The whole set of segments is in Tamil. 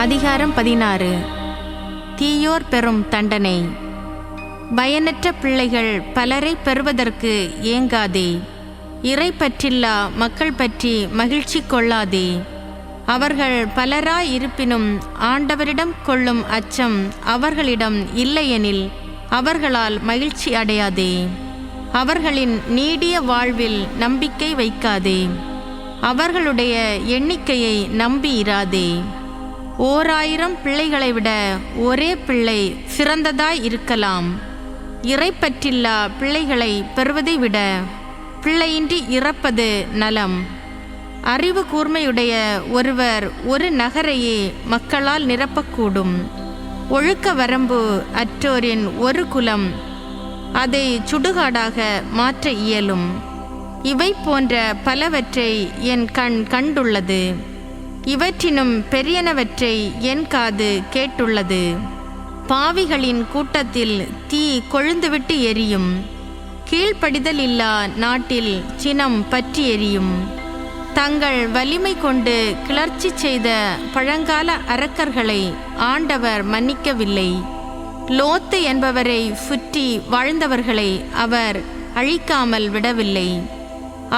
அதிகாரம் 16. தீயோர் பெறும் தண்டனை. பயனற்ற பிள்ளைகள் பலரை பெறுவதற்கு ஏங்காதே. இறை பற்றில்லா மக்கள் பற்றி மகிழ்ச்சி கொள்ளாதே. அவர்கள் பலராய் இருப்பினும் ஆண்டவரிடம் கொள்ளும் அச்சம் அவர்களிடம் இல்லையெனில் அவர்களால் மகிழ்ச்சி அடையாதே. அவர்களின் நீடிய வாழ்வில் நம்பிக்கை வைக்காதே. அவர்களுடைய எண்ணிக்கையை நம்பி இராதே. 1000 பிள்ளைகளை விட ஒரே பிள்ளை சிறந்ததாய் இருக்கலாம். இறைப்பற்றில்லா பிள்ளைகளை பெறுவதை விட பிள்ளையின்றி இறப்பது நலம். அறிவு கூர்மையுடைய ஒருவர் ஒரு நகரையே மக்களால் நிரப்பக்கூடும். ஒழுக்க வரம்பு அற்றோரின் ஒரு குலம் அதை சுடுகாடாக மாற்ற இயலும். இவை போன்ற பலவற்றை என் கண் கண்டுள்ளது. இவற்றினும் பெரியனவற்றை என் காது கேட்டுள்ளது. பாவிகளின் கூட்டத்தில் தீ கொழுந்துவிட்டு எரியும். கீழ்ப்படிதல் இல்லா நாட்டில் சினம் பற்றி எரியும். தங்கள் வலிமை கொண்டு கிளர்ச்சி செய்த பழங்கால அரக்கர்களை ஆண்டவர் மன்னிக்கவில்லை. லோத்து என்பவரை சுற்றி வாழ்ந்தவர்களை அவர் அழிக்காமல் விடவில்லை.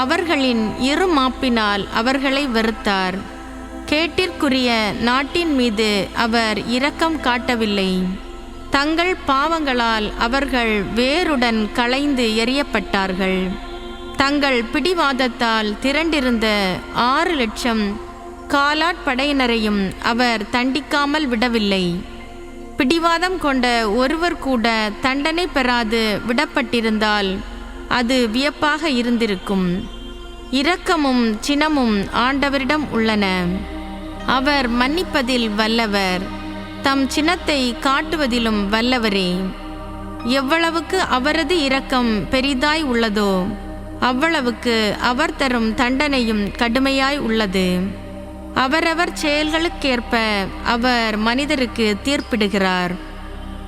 அவர்களின் இருமாப்பினால் அவர்களை வெறுத்தார். கேட்டிற்குரிய நாட்டின் மீது அவர் இரக்கம் காட்டவில்லை. தங்கள் பாவங்களால் அவர்கள் வேருடன் களைந்து எறியப்பட்டார்கள். தங்கள் பிடிவாதத்தால் திரண்டிருந்த 6 லட்சம் காலாட்படையினரையும் அவர் தண்டிக்காமல் விடவில்லை. பிடிவாதம் கொண்ட ஒருவர் கூட தண்டனை பெறாது விடப்பட்டிருந்தால் அது வியப்பாக இருந்திருக்கும். இரக்கமும் சினமும் ஆண்டவரிடம் உள்ளன. அவர் மன்னிப்பதில் வல்லவர், தம் சினத்தை காட்டுவதிலும் வல்லவரே. எவ்வளவுக்கு அவரது இரக்கம் பெரிதாய் உள்ளதோ அவ்வளவுக்கு அவர் தரும் தண்டனையும் கடுமையாய் உள்ளது. அவரவர் செயல்களுக்கேற்ப அவர் மனிதருக்கு தீர்ப்பிடுகிறார்.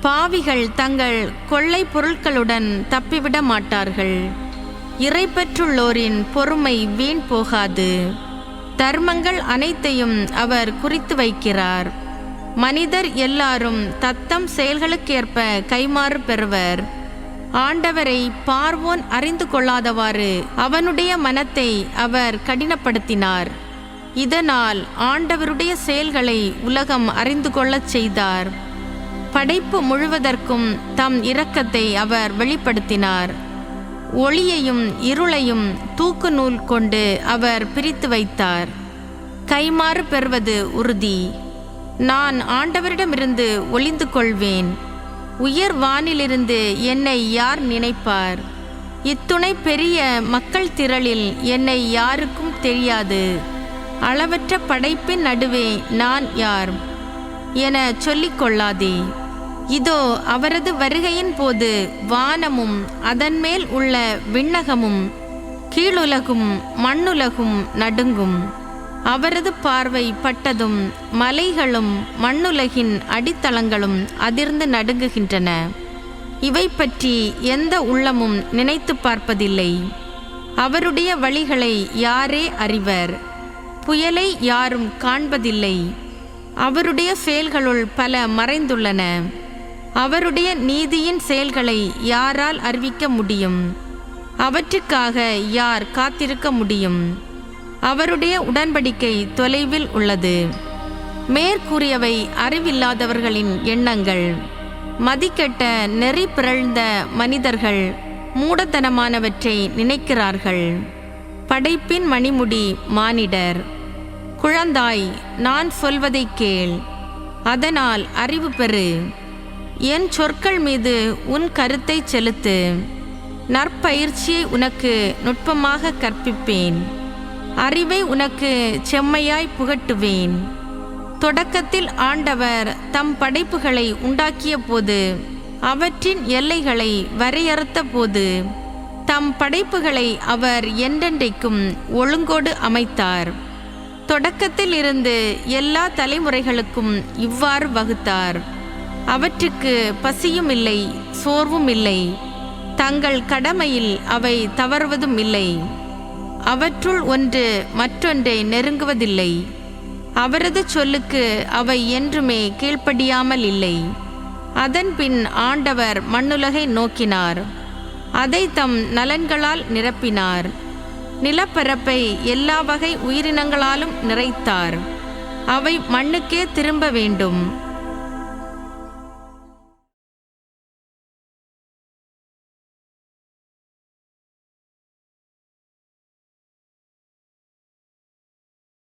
பாவிகள் தங்கள் கொள்ளை பொருட்களுடன் தப்பிவிட மாட்டார்கள். இறை பெற்றுள்ளோரின் பொறுமை வீண் போகாது. தர்மங்கள் அனைத்தையும் அவர் குறித்து வைக்கிறார். மனிதர் எல்லாரும் தத்தம் செயல்களுக்கேற்ப கைமாறு பெறுவர். ஆண்டவரை பார்வோன் அறிந்து கொள்ளாதவாறு அவனுடைய மனத்தை அவர் கடினப்படுத்தினார். இதனால் ஆண்டவருடைய செயல்களை உலகம் அறிந்து கொள்ளச் செய்தார். படைப்பு முழுவதற்கும் தம் இரக்கத்தை அவர் வெளிப்படுத்தினார். ஒளியையும் இருளையும் தூக்கு நூல் கொண்டு அவர் பிரித்து வைத்தார். கைமாறு பெறுவது உறுதி. நான் ஆண்டவரிடமிருந்து ஒளிந்து கொள்வேன். உயர் வானிலிருந்து என்னை யார் நினைப்பார்? இத்துணை பெரிய மக்கள் திரளில் என்னை யாருக்கும் தெரியாது. அளவற்ற படைப்பின் நடுவே நான் யார் என சொல்லிக் கொள்ளாதே. இதோ அவரது வருகையின் போது வானமும் அதன்மேல் உள்ள விண்ணகமும் கீழுலகும் மண்ணுலகும் நடுங்கும். அவரது பார்வை பட்டதும் மலைகளும் மண்ணுலகின் அடித்தளங்களும் அதிர்ந்து நடுங்குகின்றன. இவை பற்றி எந்த உள்ளமும் நினைத்து பார்ப்பதில்லை. அவருடைய வழிகளை யாரே அறிவர்? புயலை யாரும் காண்பதில்லை. அவருடைய செயல்களுள் பல மறைந்துள்ளன. அவருடைய நீதியின் செயல்களை யாரால் அறிவிக்க முடியும்? அவற்றுக்காக யார் காத்திருக்க முடியும்? அவருடைய உடன்படிக்கை தொலைவில் உள்ளது. மேற்கூறியவை அறிவில்லாதவர்களின் எண்ணங்கள். மதிக்கெட்ட நெறி பிறழ்ந்த மனிதர்கள் மூடத்தனமானவற்றை நினைக்கிறார்கள். படைப்பின் மணிமுடி மானிடர். குழந்தாய், நான் சொல்வதை கேள், அதனால் அறிவு பெறு. என் சொற்கள் மீது உன் கருத்தை செலுத்து. நற்பயிற்சியை உனக்கு நுட்பமாக கற்பிப்பேன். அறிவை உனக்கு செம்மையாய் புகட்டுவேன். தொடக்கத்தில் ஆண்டவர் தம் படைப்புகளை உண்டாக்கிய போது அவற்றின் எல்லைகளை வரையறுத்த போது தம் படைப்புகளை அவர் என்றென்றைக்கும் ஒழுங்கோடு அமைத்தார். தொடக்கத்தில் இருந்து எல்லா தலைமுறைகளுக்கும் இவ்வாறு வகுத்தார். அவற்றுக்கு பசியும் இல்லை, சோர்வும் இல்லை. தங்கள் கடமையில் அவை தவறுவதும் இல்லை. அவற்றுள் ஒன்று மற்றொன்றை நெருங்குவதில்லை. அவரது சொல்லுக்கு அவை என்றுமே கீழ்ப்படியாமல் இல்லை. அதன்பின் ஆண்டவர் மண்ணுலகை நோக்கினார், அதை தம் நலன்களால் நிரப்பினார். நிலப்பரப்பை எல்லா வகை உயிரினங்களாலும் நிறைத்தார். அவை மண்ணுக்கே திரும்ப வேண்டும்.